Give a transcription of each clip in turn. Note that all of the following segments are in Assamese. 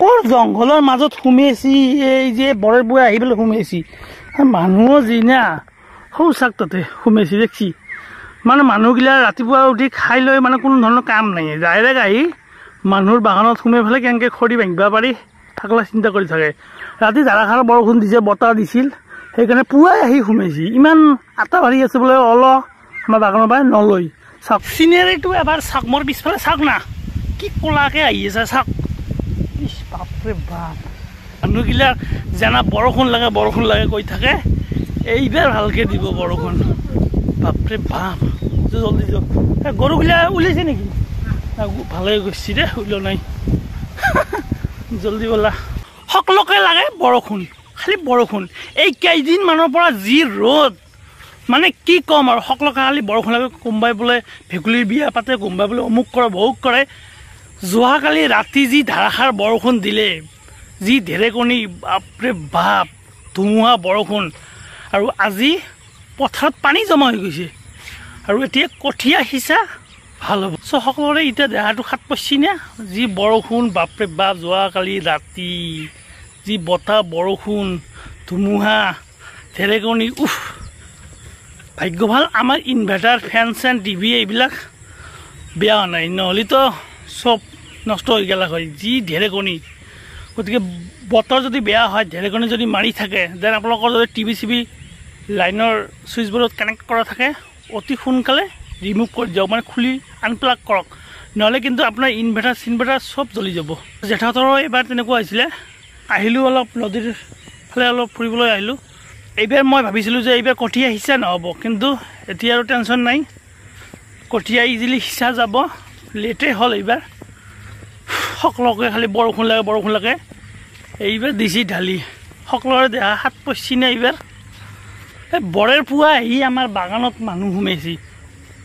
কৰ জংঘলৰ মাজত সোমাইছি এই যে বৰৰ বুঢ়া আহি পেলাই সোমাইছি মানুহ যি না সৌ চাক তাতে সোমাইছি দেখছি মানে মানুহগিলা ৰাতিপুৱা উঠি খাই লৈ মানে কোনো ধৰণৰ কাম নাই ডাইৰেক্ট আহি মানুহৰ বাগানত সোমাই পেলাই কেনেকৈ খৰি ভাঙিব পাৰি থাকলা চিন্তা কৰি থাকে ৰাতি ধাৰাসাৰ বৰষুণ দিছে বতাহ দিছিল সেইকাৰণে পুৱাই আহি সোমাইছি ইমান আটা ভাৰি আছে বোলে আমাৰ বাগানৰ পৰা নলয় চাওক চিনেৰীটো এবাৰ চাওক মোৰ পিছফালে চাওক না কি ক'লাকৈ আহি আছে চাওক ইছ বাপৰে বাপ মানুহগিলা যেনা বৰষুণ লাগে কৈ থাকে এইবাৰ ভালকৈ দিব বৰষুণ বাপৰে বাপ জলদি যাওক গৰুগিলা ওলাইছে নেকি ভালে গৈছে দে ওলোৱা নাই জলদি বলা সকলোকে লাগে বৰষুণ খালি বৰষুণ এই কেইদিনমানৰ পৰা যি ৰ'দ মানে কি ক'ম আৰু সকলোকে খালি বৰষুণ লাগে কোনোবাই বোলে ভেকুলীৰ বিয়া পাতে কোনোবাই বোলে অমুক কৰে বহুক কৰে যোৱাকালি ৰাতি যি ধাৰাসাৰ বৰষুণ দিলে যি ঢেৰেকণি বাপৰে বাপ ধুমুহা বৰষুণ আৰু আজি পথাৰত পানী জমা হৈ গৈছে আৰু এতিয়া কঠীয়া সিঁচা ভাল হ'ব চ' সকলোৰে এতিয়া দেহাটো খাট পাইছি নে যি বৰষুণ বাপৰে বাপ যোৱাকালি ৰাতি যি বতাহ বৰষুণ ধুমুহা ঢেৰেকণি উফ ভাগ্য ভাল আমাৰ ইনভাৰ্টাৰ ফেন চেন টিভি এইবিলাক বেয়া হোৱা নাই নহ'লেতো চব নষ্ট হৈ গেলা হয় যি ঢেৰেকণি গতিকে বতৰ যদি বেয়া হয় ঢেৰেকণি যদি মাৰি থাকে যেন আপোনালোকৰ যদি টিভি চিভি লাইনৰ ছুইচ বৰ্ডত কানেক্ট কৰা থাকে অতি সোনকালে ৰিমুভ কৰি দিয়ক মানে খুলি আনপ্লাগ কৰক নহ'লে কিন্তু আপোনাৰ ইনভাৰ্টাৰ চিনভাৰ্টাৰ চব জ্বলি যাব জেঠাহঁতৰো এইবাৰ তেনেকুৱা হৈছিলে আহিলোঁ অলপ নদীৰ ফালে অলপ ফুৰিবলৈ আহিলোঁ এইবাৰ মই ভাবিছিলোঁ যে এইবাৰ কঠীয়া সিঁচা নহ'ব কিন্তু এতিয়া আৰু টেনশ্যন নাই কঠীয়া ইজিলি সিঁচা যাব লেটেই হ'ল এইবাৰ সকলোকে খালি বৰষুণ লাগে এইবাৰ দিছি ঢালি সকলোৰে দেহা হাত পচছি নে এইবাৰ এই বৰেৰ পুৱা আহি আমাৰ বাগানত মানুহ সোমাইছি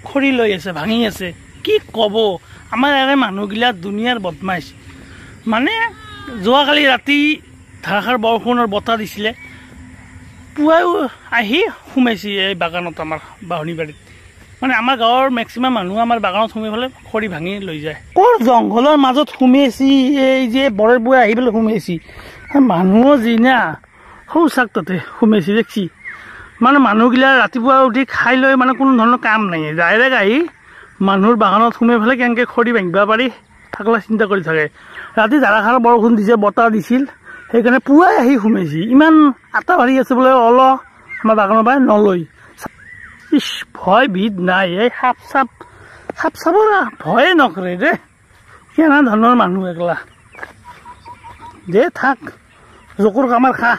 খৰি লৈ আছে ভাঙি আছে কি ক'ব আমাৰ ইয়াৰে মানুহগিলা দুনিয়াৰ বদমাইছ মানে যোৱাকালি ৰাতি ধাৰাসাৰ বৰষুণৰ বতাহ দিছিলে পুৱাও আহি সোমাইছি এই বাগানত আমাৰ বাঢ়নীবাৰীত মানে আমাৰ গাঁৱৰ মেক্সিমাম মানুহ আমাৰ বাগানত সোমাই পেলাই খৰি ভাঙি লৈ যায় কৰ জংঘলৰ মাজত সোমাইছি এই যে বৰৰ বুঢ়া আহি পেলাই সোমাইছি মানুহ যি না সৌ চাক তাতে সোমাইছি দেখছি মানে মানুহগিলা ৰাতিপুৱা উঠি খাই লৈ মানে কোনো ধৰণৰ কাম নাই ডাইৰেক্ট আহি মানুহৰ বাগানত সোমাই পেলাই কেনেকৈ খৰি ভাঙিব পাৰি থাকলা চিন্তা কৰি থাকে ৰাতি ধাৰাসাৰ বৰষুণ দিছে বতাহ দিছিল সেইকাৰণে পুৱাই আহি সোমাইছি ইমান আটা ভাৰি আছে বোলে আমাৰ বাগানৰ পৰা নলয় ইছ ভয় ভিদ নাই এই সাপ চাপৰ ভয়ে নকৰে দে কেনে ধৰণৰ মানুহ একলা দে থাক জকুৰ কামাৰ খা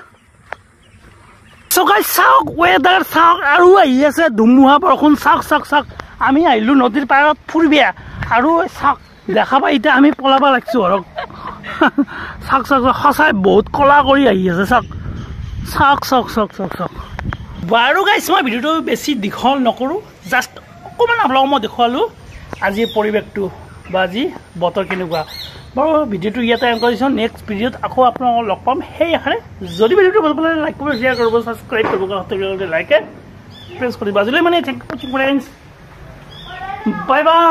চকাই চাওক ৱেডাৰ চাওক আৰু আহি আছে ধুমুহা বৰষুণ চাওক আমি আহিলোঁ নদীৰ পাৰত ফুৰিবিয়া আৰু চাওক দেখা পাই এতিয়া আমি পলাব লাগিছোঁ আৰু চাওক সঁচাই বহুত কলা কৰি আহি আছে চাওক বাৰু গাইছ মই ভিডিঅ'টো বেছি দীঘল নকৰোঁ জাষ্ট অকণমান আপোনালোকক মই দেখুৱালোঁ আজিৰ পৰিৱেশটো বা আজি বতৰ কেনেকুৱা বাৰু ভিডিঅ'টো ইয়াতে এণ্ড কৰিছোঁ নেক্সট ভিডিঅ'ত আকৌ আপোনালোকক লগ পাম সেই আশাৰে যদি ভিডিঅ'টো ভাল পালে লাইক কৰিব শ্বেয়াৰ কৰিব ছাবস্ক্ৰাইব কৰিব লাইকে প্ৰেছ কৰিব আজিলৈ মানে থেংক ইউ ফৰ ৱাচিং ফ্ৰেণ্ডছ বাই বাই